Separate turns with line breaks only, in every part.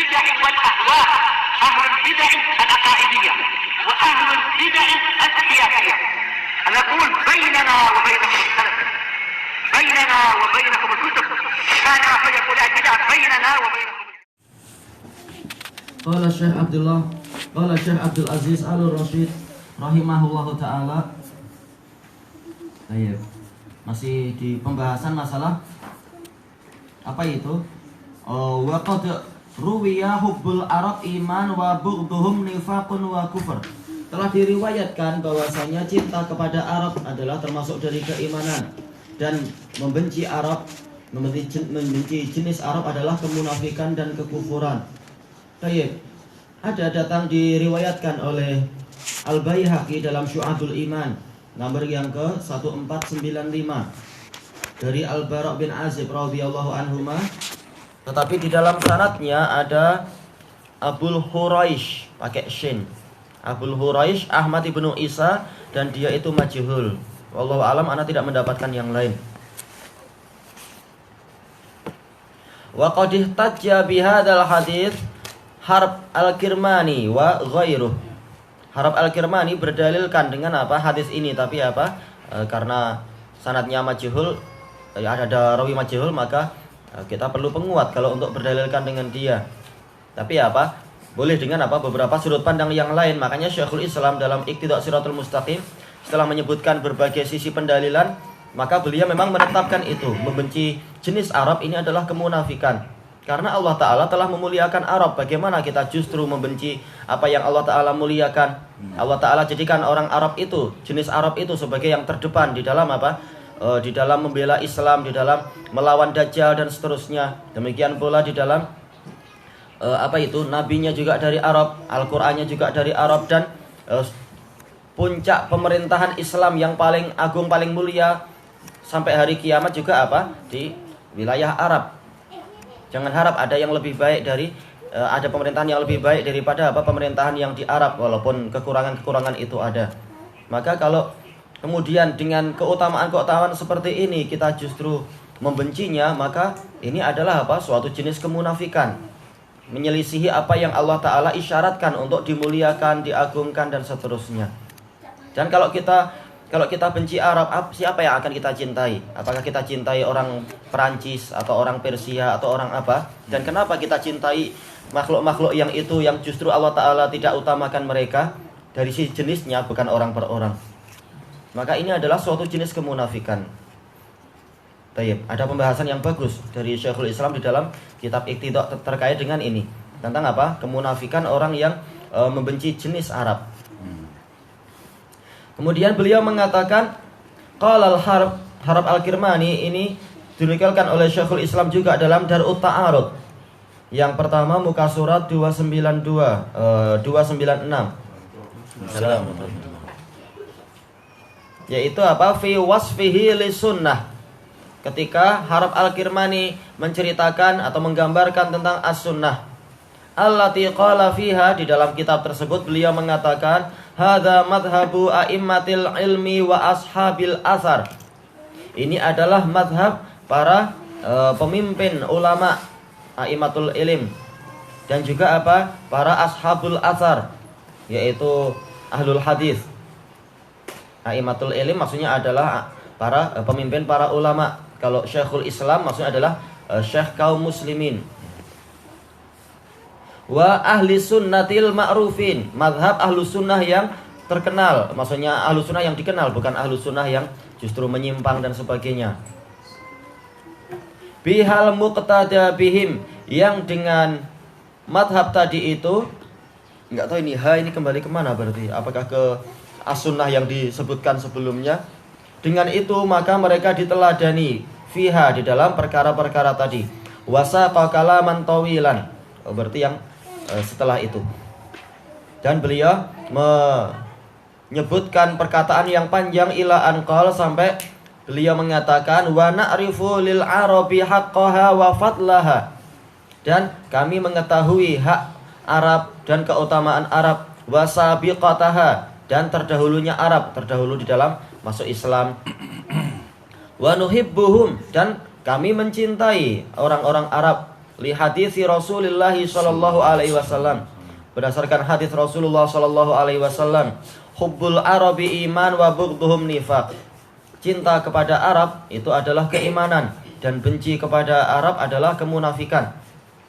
البدع والأهواء، أهل البدع العقائدية وأهل البدع السياسية. نقول بيننا وبينكم السلف، بيننا وبينكم الكتب، كان فيقول البدع بيننا وبينكم.
Qala Syekh Abdullah, qala Syekh Abdul Aziz Al-Rasyid rahimahullahu taala. Baik. Masih di pembahasan masalah apa itu? Wa qad ruwiya hubbul arab iman wa bughdhuhum nifaqun wa kufur. Telah diriwayatkan bahwasanya cinta kepada Arab adalah termasuk dari keimanan, dan membenci Arab, membenci jenis Arab adalah kemunafikan dan kekufuran. Baik. Ada datang diriwayatkan oleh Al-Baihaqi dalam Syu'abul Iman nomor yang ke 1495 dari Al-Bara' bin Azib radhiyallahu anhuma, tetapi di dalam sanadnya ada Abul Huraish pakai shin. Abul Huraish Ahmad ibnu Isa, dan dia itu majhul. Wallahu alam, ana tidak mendapatkan yang lain. Wa qad ihtajja bihadzal hadits Harb Al-Kirmani wa ghairuh. Harb Al-Kirmani berdalilkan dengan apa hadis ini, tapi apa karena sanadnya majhul, ada rawi majhul, maka kita perlu penguat kalau untuk berdalilkan dengan dia. Tapi apa boleh dengan apa beberapa sudut pandang yang lain. Makanya Syekhul Islam dalam Iqtida' Shiratal Mustaqim setelah menyebutkan berbagai sisi pendalilan, maka beliau memang menetapkan itu, membenci jenis Arab ini adalah kemunafikan. Karena Allah Ta'ala telah memuliakan Arab. Bagaimana kita justru membenci apa yang Allah Ta'ala muliakan? Allah Ta'ala jadikan orang Arab itu, jenis Arab itu sebagai yang terdepan di dalam apa? Di dalam membela Islam, di dalam melawan Dajjal dan seterusnya. Demikian pula di dalam nabinya juga dari Arab, Al-Qur'annya juga dari Arab, dan puncak pemerintahan Islam yang paling agung, paling mulia sampai hari kiamat juga apa? Di wilayah Arab. Jangan harap ada yang lebih baik dari ada pemerintahan yang lebih baik daripada apa pemerintahan yang di Arab, walaupun kekurangan-kekurangan itu ada. Maka kalau kemudian dengan keutamaan-keutamaan seperti ini kita justru membencinya, maka ini adalah apa? Suatu jenis kemunafikan, menyelisihi apa yang Allah Ta'ala isyaratkan untuk dimuliakan, diagungkan, dan seterusnya. Dan kalau kita benci Arab, siapa yang akan kita cintai? Apakah kita cintai orang Perancis atau orang Persia atau orang apa? Dan kenapa kita cintai makhluk-makhluk yang itu, yang justru Allah Ta'ala tidak utamakan mereka dari sisi jenisnya, bukan orang per orang? Maka ini adalah suatu jenis kemunafikan. Baik, ada pembahasan yang bagus dari Syekhul Islam di dalam kitab Iqtida' terkait dengan ini, tentang apa? Kemunafikan orang yang membenci jenis Arab. Kemudian beliau mengatakan, qala al-Harb Al-Kirmani, ini dinukilkan oleh Syekhul Islam juga dalam Dar'ut Ta'arud. Yang pertama muka surat 296. Yaitu apa? Fi wasfihi li sunnah. Ketika Harb Al-Kirmani menceritakan atau menggambarkan tentang as-sunnah, allati qala fiha, di dalam kitab tersebut beliau mengatakan, hadza madhabu a'immatil ilmi wa ashabil asar. Ini adalah madhab para pemimpin ulama, a'immatul ilm, dan juga apa? Para ashabul asar, yaitu ahlul hadis. A'immatul ilm maksudnya adalah para pemimpin para ulama. Kalau Syekhul Islam maksudnya adalah syekh kaum muslimin. Wa ahli sunnatil ma'rufin, madhab ahlu sunnah yang terkenal. Maksudnya ahlu sunnah yang dikenal, bukan ahlu sunnah yang justru menyimpang dan sebagainya. Bihal muqtada bihim, yang dengan madhab tadi itu, enggak tahu ini ini kembali kemana berarti? Apakah ke as-sunnah yang disebutkan sebelumnya? Dengan itu maka mereka diteladani fiha, di dalam perkara-perkara tadi. Wasaqa kalaman tawilan, berarti yang setelah itu. Dan beliau menyebutkan perkataan yang panjang ila anqal, sampai beliau mengatakan wa na'rifu lil arabi haqqaha wa fadlaha, dan kami mengetahui hak Arab dan keutamaan Arab, wa sabiqataha, dan terdahulunya Arab, terdahulu di dalam masuk Islam, wa nuhibbuhum, dan kami mencintai orang-orang Arab, Li hadits Rasulullah sallallahu alaihi wasallam. Berdasarkan hadis Rasulullah sallallahu alaihi wasallam, hubbul arabi iman wa bughdhuhum nifaq. Cinta kepada Arab itu adalah keimanan dan benci kepada Arab adalah kemunafikan.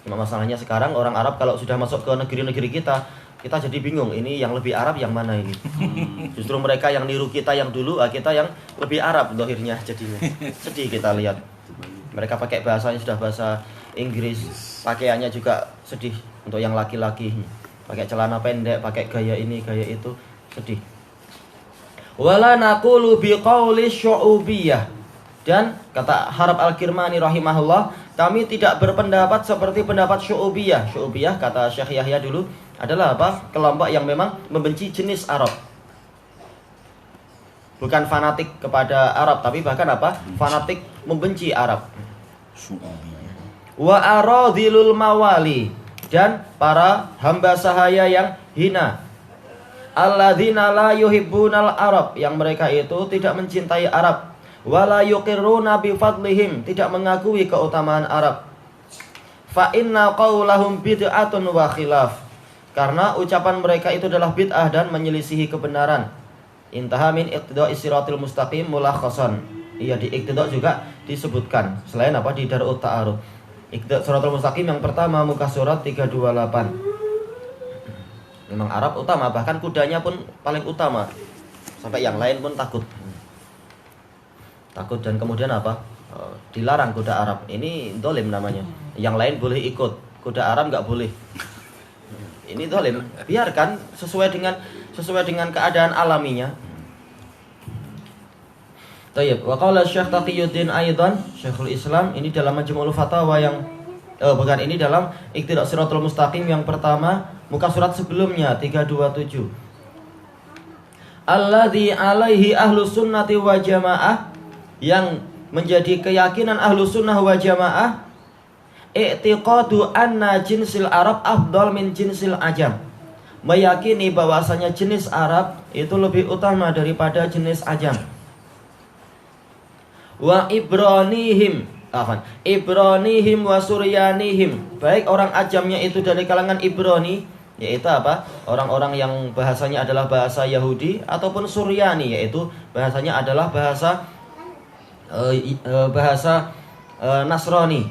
Cuma masalahnya sekarang orang Arab kalau sudah masuk ke negeri-negeri kita jadi bingung, ini yang lebih Arab yang mana ini? Justru mereka yang niru kita yang dulu, kita yang lebih Arab akhirnya jadinya. Sedih kita lihat. Mereka pakai bahasanya sudah bahasa Inggris, pakaiannya juga sedih untuk yang laki-laki. Pakai celana pendek, pakai gaya ini, gaya itu, sedih. Wala naqulu biqauli syu'ubiyah. Dan kata Harab Al-Kirmani rahimahullah, kami tidak berpendapat seperti pendapat syu'ubiyah. Syu'ubiyah kata Syekh Yahya dulu adalah apa? Kelompok yang memang membenci jenis Arab. Bukan fanatik kepada Arab, tapi bahkan apa? Fanatik membenci Arab. Wa aradhilul mawali, dan para hamba sahaya yang hina. Alladzina la yuhibbunal Arab, yang mereka itu tidak mencintai Arab. Wala yuqirruna bi fadlihim, tidak mengakui keutamaan Arab. Fa inna qaulahum bid'atun wa khilaf, karena ucapan mereka itu adalah bid'ah dan menyelisihi kebenaran. Intaha min iqtida'i siratil mustaqim mulakhasan. Iya, di iqtida' juga disebutkan selain apa di Darut Ta'aruf. Iqtida' siratul mustaqim yang pertama muka surat 328. Memang Arab utama, bahkan kudanya pun paling utama. Sampai yang lain pun takut. Takut dan kemudian apa? Dilarang kuda Arab. Ini dolim namanya. Yang lain boleh ikut, kuda Arab nggak boleh. Ini dolim. Biarkan sesuai dengan keadaan alaminya. Tayyib. Wa qala Syekh Taqiyuddin aidan, Syekhul Islam, ini dalam Majmu'ul Fatawa yang ini dalam Iqtida' Shiratal Mustaqim yang pertama, muka surat sebelumnya 327. Alladzi alaihi ahlus sunnati wa jamaah, yang menjadi keyakinan ahlus sunnah wa jamaah, i'tiqadu anna jinsil Arab afdal min jinsil ajam, meyakini bahwasanya jenis Arab itu lebih utama daripada jenis ajam. Wa ibranihim wa suryanihim, baik orang ajamnya itu dari kalangan Ibrani, yaitu apa? Orang-orang yang bahasanya adalah bahasa Yahudi, ataupun Suryani, yaitu bahasanya adalah bahasa Nasrani.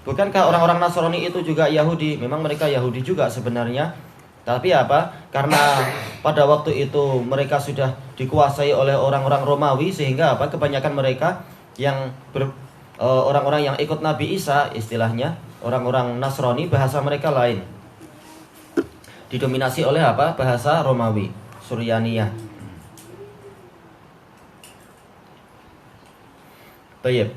Bukankah orang-orang Nasrani itu juga Yahudi? Memang mereka Yahudi juga sebenarnya, tapi apa? Karena pada waktu itu mereka sudah dikuasai oleh orang-orang Romawi, sehingga apa? Kebanyakan mereka yang orang-orang yang ikut Nabi Isa, istilahnya orang-orang Nasrani, bahasa mereka lain, didominasi oleh apa? Bahasa Romawi, Suryaniyah. Baik.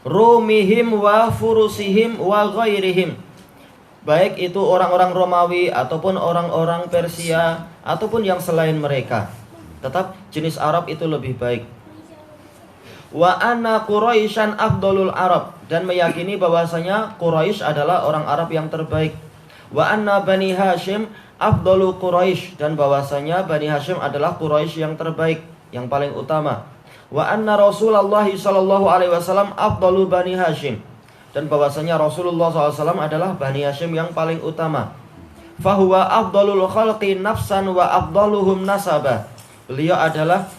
Rumihim wa furusihim wa ghairihim, baik itu orang-orang Romawi ataupun orang-orang Persia ataupun yang selain mereka, tetap jenis Arab itu lebih baik. Wa anna Quraisyan afdalul Arab, dan meyakini bahwasanya Quraisy adalah orang Arab yang terbaik. Wa anna Bani Hashim afdalu Quraisy, dan bahwasanya Bani Hashim adalah Quraisy yang terbaik, yang paling utama. Wa anna Rasulullah sallallahu alaihi wasallam afdalu Bani Hashim, dan bahwasanya Rasulullah SAW adalah Bani Hashim yang paling utama. Fahuwa afdalul khalqi nafsan wa afdaluhum nasaba, beliau adalah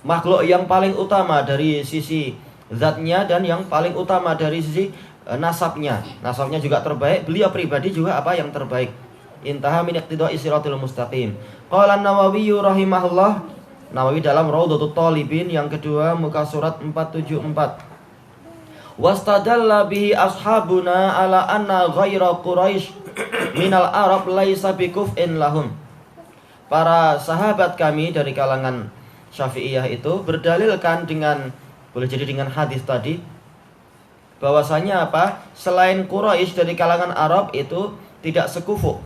makhluk yang paling utama dari sisi zatnya dan yang paling utama dari sisi nasabnya. Nasabnya juga terbaik, beliau pribadi juga apa? Yang terbaik. Intaha min iqtida'i siratil mustaqim. Qala An-Nawawi rahimahullah, Nawawi dalam Raudhatut Thalibin yang kedua muka surat 474. Wastadalla bihi ashabuna ala anna ghaira Quraisy minal Arab laisa bikuf'in lahum. Para sahabat kami dari kalangan Syafi'iyah itu berdalilkan dengan, boleh jadi dengan hadis tadi, bahwasanya apa? Selain Quraisy dari kalangan Arab itu tidak sekufu.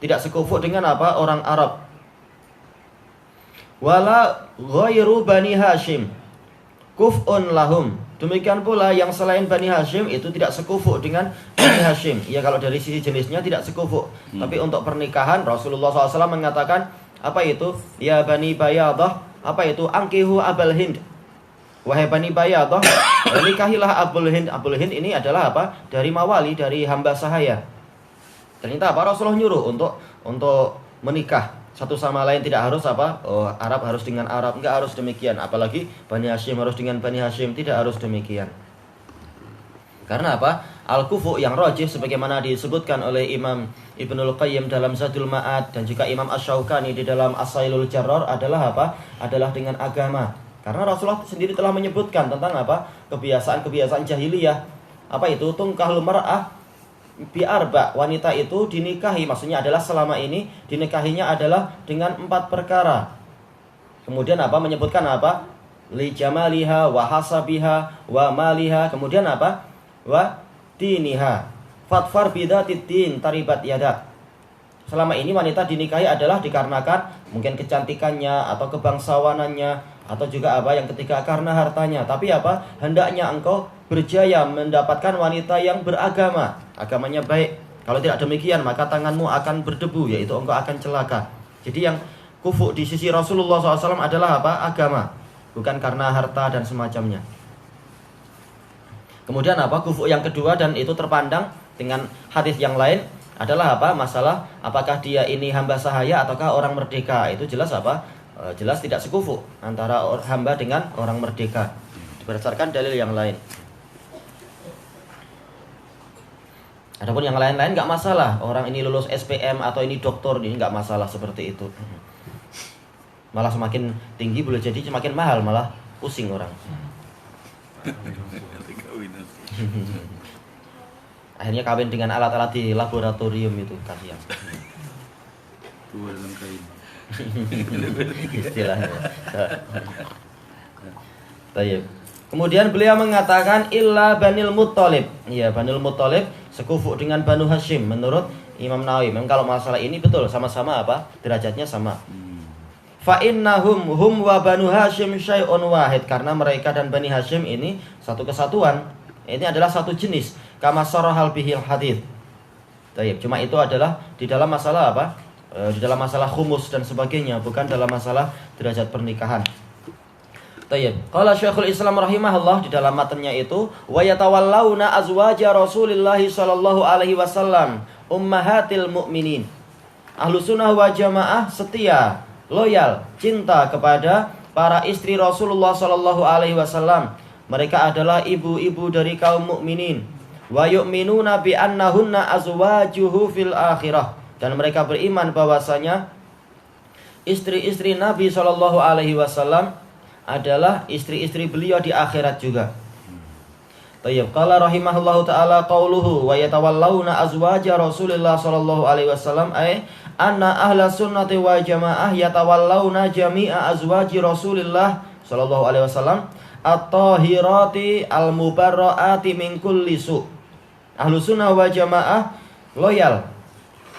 Tidak sekufu dengan apa? Orang Arab. Wala ghairu Bani Hashim kuf'un lahum, demikian pula yang selain Bani Hashim itu tidak sekufu dengan Bani Hashim. Ya, kalau dari sisi jenisnya tidak sekufu, tapi untuk pernikahan Rasulullah SAW mengatakan apa itu? Ya Bani Bayadah, apa itu? Angkihu Abal Hind wahai Bani Bayyadah, nikahilah Abul Hind. Abul Hind ini adalah apa? Dari mawali, dari hamba sahaya. Ternyata apa? Rasulullah nyuruh untuk menikah satu sama lain, tidak harus apa? Oh, Arab harus dengan Arab, enggak harus demikian. Apalagi Bani Hashim harus dengan Bani Hashim, tidak harus demikian. Karena apa? Al-kufu yang rajih sebagaimana disebutkan oleh Imam Ibnul Qayyim dalam Zadul Ma'ad dan juga Imam Asy-Syaukani di dalam As-Sailul Jarrar adalah apa? Adalah dengan agama. Karena Rasulullah sendiri telah menyebutkan tentang apa? Kebiasaan-kebiasaan jahiliyah. Apa itu? Tungkahul mar'ah bi arba, wanita itu dinikahi, maksudnya adalah selama ini dinikahinya adalah dengan 4 perkara. Kemudian apa? Menyebutkan apa? Li jamaliha wa hasabiha wa maliha. Kemudian apa? Wa diniha. Fatfar bidatid din taribat yadak. Selama ini wanita dinikahi adalah dikarenakan mungkin kecantikannya atau kebangsawanannya atau juga apa yang ketiga karena hartanya. Tapi apa? Hendaknya engkau berjaya mendapatkan wanita yang beragama, agamanya baik. Kalau tidak demikian maka tanganmu akan berdebu, yaitu engkau akan celaka. Jadi yang kufu di sisi Rasulullah SAW adalah apa? Agama, bukan karena harta dan semacamnya. Kemudian apa? Kufu yang kedua, dan itu terpandang dengan hadis yang lain, adalah apa? Masalah apakah dia ini hamba sahaya ataukah orang merdeka. Itu jelas apa? Jelas tidak sekufu antara hamba dengan orang merdeka berdasarkan dalil yang lain. Adapun yang lain-lain nggak masalah. Orang ini lulus SPM atau ini doktor, ini nggak masalah seperti itu. Malah semakin tinggi boleh jadi semakin mahal, malah pusing orang. Akhirnya kawin dengan alat-alat di laboratorium itu, kasihan.
Tua dalam kain.
Istilahnya. Baik. Kemudian beliau mengatakan illa Banil Muttalib. Iya, Banil Muttalib sekufu dengan Banu Hashim menurut Imam Nawawi. Memang kalau masalah ini betul sama-sama apa? Derajatnya sama. Fa innahum hum wa Banu Hashim syai'un wahid, karena mereka dan Bani Hashim ini satu kesatuan. Ini adalah satu jenis. Kama sarahal bihil hadits. Baik, cuma itu adalah di dalam masalah apa? Di dalam masalah khumus dan sebagainya, bukan dalam masalah derajat pernikahan. Tayyib. Qala Syekhul Islam rahimahullah di dalam matanya itu, wa yatawallawna azwaja Rasulillah sallallahu alaihi wasallam ummahatil mukminin. Ahlus sunnah wal jamaah setia, loyal, cinta kepada para istri Rasulullah sallallahu alaihi wasallam. Mereka adalah ibu-ibu dari kaum mukminin. Wa yu'minuna bi annahunna azwajuhu fil akhirah. Dan mereka beriman bahwasanya istri-istri Nabi sallallahu alaihi wasallam adalah istri-istri beliau di akhirat juga. Tayyib. Qala rahimahullahu taala qauluhu wa yatawallawna azwaja Rasulillah sallallahu alaihi wasallam ay anna ahla sunnati wal jamaah yatawallawna jami'a azwaji Rasulillah sallallahu alaihi wasallam at-tahirati al-mubarra'ati min kulli su. Ahlu sunnah wal jamaah loyal,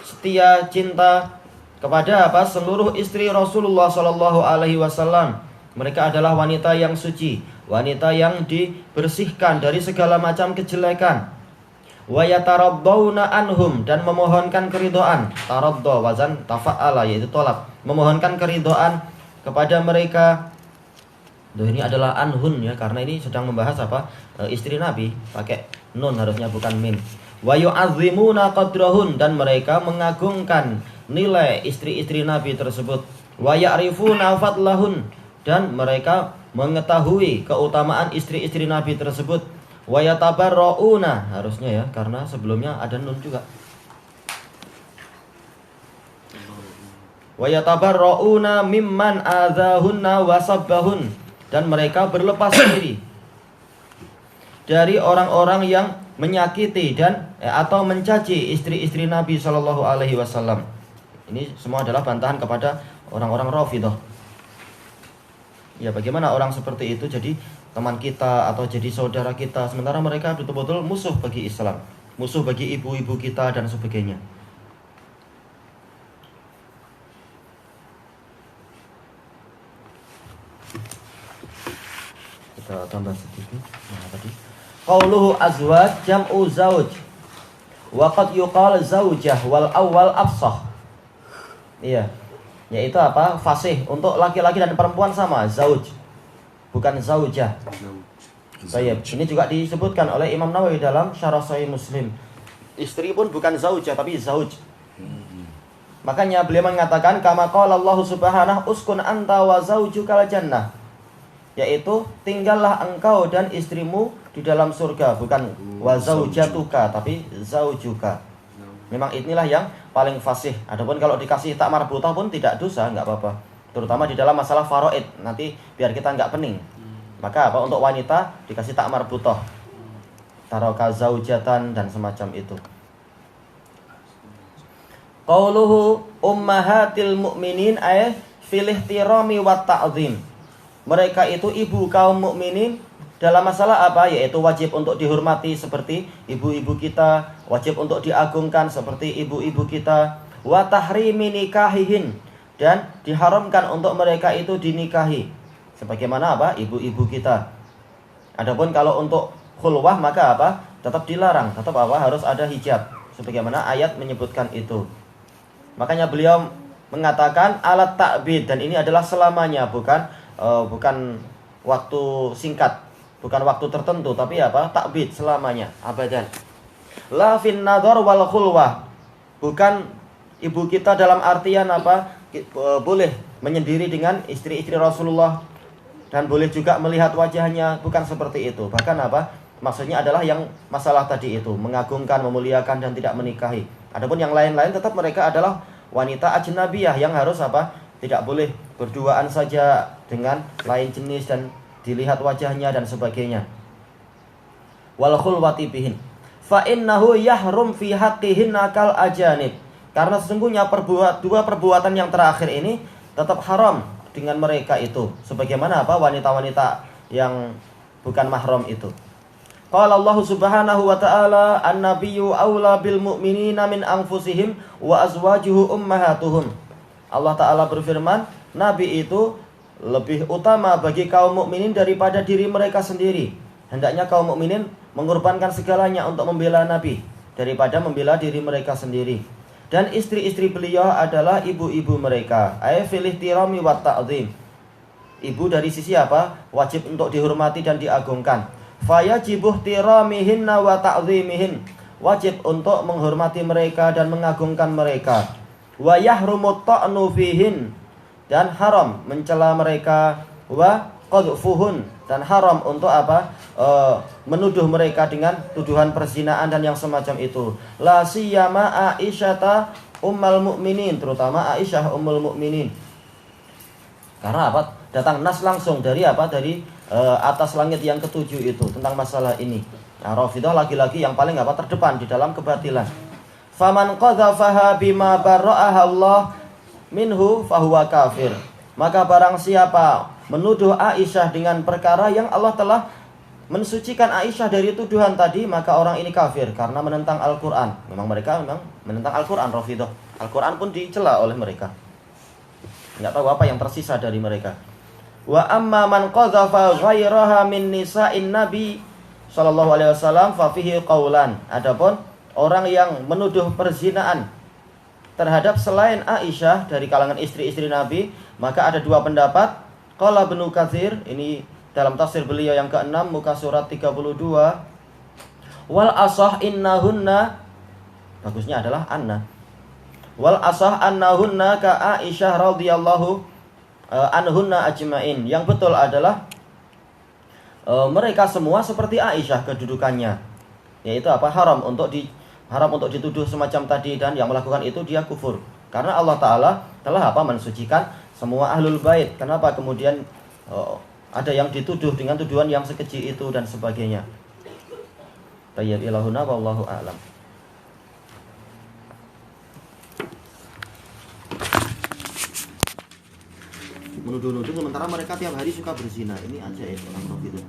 setia, cinta kepada apa? Seluruh istri Rasulullah sallallahu alaihi wasallam. Mereka adalah wanita yang suci, wanita yang dibersihkan dari segala macam kejelekan. Wa yataraddawna anhum, dan memohonkan keridhaan. Taradda wazan tafa'ala, yaitu tolak, memohonkan keridhaan kepada mereka. Ini adalah anhun ya, karena ini sedang membahas apa? Istri Nabi, pakai nun harusnya bukan min. Wa yu'azzimuna qadrahun, dan mereka mengagungkan nilai istri-istri Nabi tersebut. Wa ya'rifuna fadlahun, dan mereka mengetahui keutamaan istri-istri Nabi tersebut. Wa yatabarrauna, harusnya ya, karena sebelumnya ada nun juga. Wa yatabarrauna mimman adzahunna wa sabbahun, dan mereka berlepas diri dari orang-orang yang menyakiti dan atau mencaci istri-istri Nabi Shallallahu Alaihi Wasallam. Ini semua adalah bantahan kepada orang-orang Rafidhah. Ya, bagaimana orang seperti itu jadi teman kita atau jadi saudara kita, sementara mereka betul-betul musuh bagi Islam, musuh bagi ibu-ibu kita dan sebagainya. Kita tambah sedikit. Nah, tadi qauluhu azwaj jam'u zauj wa qad yuqal zaujah wal awwal afsah. Iya, yaitu apa? Fasih, untuk laki-laki dan perempuan sama, zauj. bukan zaujah. Baik, ini juga disebutkan oleh Imam Nawawi dalam Syarah Sahih Muslim. Istri pun bukan zaujah tapi zauj. Makanya beliau mengatakan kama qala Allah Subhanahu uskun anta wa zaujukal jannah. Yaitu tinggallah engkau dan istrimu di dalam surga, bukan wa zaujatuka tapi zaujuka. Memang inilah yang paling fasih. Adapun kalau dikasih tak marbutah pun tidak dosa, enggak apa-apa. Terutama di dalam masalah faraid, nanti biar kita enggak pening. Maka apa untuk wanita dikasih tak marbutah, taraka zaujatan dan semacam itu. Qauluhu ummahatil mu'minin ay fil ihtirami wat ta'zim. Mereka itu ibu kaum mukminin dalam masalah apa? Yaitu wajib untuk dihormati seperti ibu-ibu kita, wajib untuk diagungkan seperti ibu-ibu kita, wa tahrimi nikahihin, dan diharamkan untuk mereka itu dinikahi sebagaimana apa? Ibu-ibu kita. Adapun kalau untuk khulwah maka apa? Tetap dilarang, tetap apa? Harus ada hijab sebagaimana ayat menyebutkan itu. Makanya beliau mengatakan alat ta'bid, dan ini adalah selamanya, bukan waktu singkat, bukan waktu tertentu, tapi apa? Ta'bid selamanya, abadan. La fin nadhar wal khulwah. Bukan ibu kita dalam artian apa? Boleh menyendiri dengan istri-istri Rasulullah dan boleh juga melihat wajahnya, bukan seperti itu. Bahkan apa? Maksudnya adalah yang masalah tadi itu, mengagungkan, memuliakan dan tidak menikahi. Adapun yang lain-lain tetap mereka adalah wanita ajnabiyah yang harus apa? Tidak boleh berduaan saja dengan lain jenis dan dilihat wajahnya dan sebagainya. Wal khulwati bihin. Fa innahu yahrum fi haqqihin akal ajanib. Karena sesungguhnya dua perbuatan yang terakhir ini tetap haram dengan mereka itu. Sebagaimana apa? Wanita-wanita yang bukan mahram itu. Qala Allah Subhanahu wa ta'ala an-nabiyyu aula bil mu'minina min anfusihim wa azwajuhu ummahatuhum. Allah Ta'ala berfirman, Nabi itu lebih utama bagi kaum mukminin daripada diri mereka sendiri. Hendaknya kaum mukminin mengorbankan segalanya untuk membela Nabi daripada membela diri mereka sendiri. Dan istri-istri beliau adalah ibu-ibu mereka. Ay fil ihtirami wa ta'zim. Ibu dari sisi apa? Wajib untuk dihormati dan diagungkan. Fayajibuh tiramihinna wa ta'zimihin. Wajib untuk menghormati mereka dan mengagungkan mereka. Wa yahrumut ta'nu fihin, dan haram mencela mereka. Wa qadfuhun, dan haram untuk apa? Menuduh mereka dengan tuduhan perzinaan dan yang semacam itu. La siyama Aisyata ummul mukminin, terutama Aisyah ummul mukminin. Karena apa? Datang nas langsung dari apa? Dari atas langit yang ketujuh itu tentang masalah ini. Nah, Rafidhah lagi-lagi yang paling apa? Terdepan di dalam kebatilan. Faman qadhafaha bima barra'aha Allah minhu fahuwa kafir. Maka barang siapa menuduh Aisyah dengan perkara yang Allah telah mensucikan Aisyah dari tuduhan tadi, maka orang ini kafir karena menentang Al-Quran. Memang mereka menentang Al-Quran, Rafidhah. Al-Quran pun dicela oleh mereka. Enggak tahu apa yang tersisa dari mereka. Wa amma man qadhafa ghairaha min nisa'in nabi sallallahu alaihi wasallam fa fihi qaulan. Adapun orang yang menuduh perzinaan terhadap selain Aisyah dari kalangan istri-istri Nabi, maka ada dua pendapat. Qala Ibnu Katsir, ini dalam tafsir beliau yang ke-6 muka surat 32. Wal asah innahunna, bagusnya adalah anna. Wal asah annahunna ka Aisyah radhiyallahu anhunna ajmain. Yang betul adalah mereka semua seperti Aisyah kedudukannya, yaitu apa? Haram untuk dituduh semacam tadi, dan yang melakukan itu dia kufur. Karena Allah Ta'ala telah apa? Mensucikan semua ahlul bait. Kenapa kemudian ada yang dituduh dengan tuduhan yang sekeji itu dan sebagainya. Tayyib ilahuna wallahu a'lam. Menuduh-nuduh sementara mereka tiap hari suka berzina. Ini aja ya orang Rafidhah.